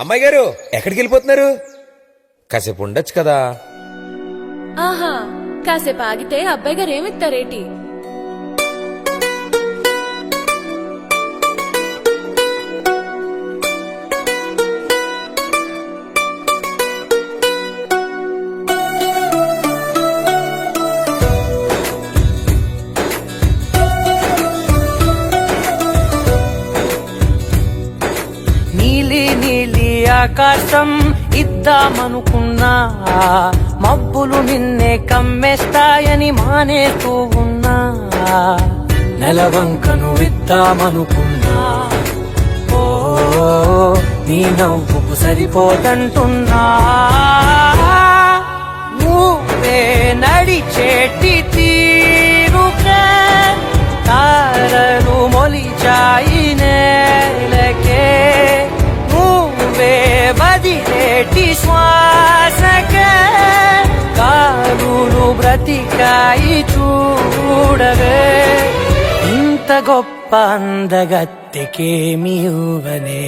అమ్మాయి గారు ఎక్కడికి వెళ్ళిపోతున్నారు? కాసేపు ఉండొచ్చు కదా. ఆహా, కాసేపు ఆగితే అబ్బాయి గారు ఏమిస్తారేటి? నీలి నీలి ఆకాశం ఇద్దామనుకున్నా, మబ్బులు నిన్నే కమ్మేస్తాయని మానేస్తూ ఉన్నా. నెలవంకను ఇద్దామనుకున్నా, ఓ నీ నవ్వుకు సరిపోదంటున్నా. నువ్వే నడిచేటి తీరుకే తారలు మొలిచాయి నేలకే. నువ్వే బదిలేటి శ్వాసకే కారులు బ్రతికాయి చూడవే. ఇంత గొప్ప అందగత్తెకేమి ఇవ్వనే.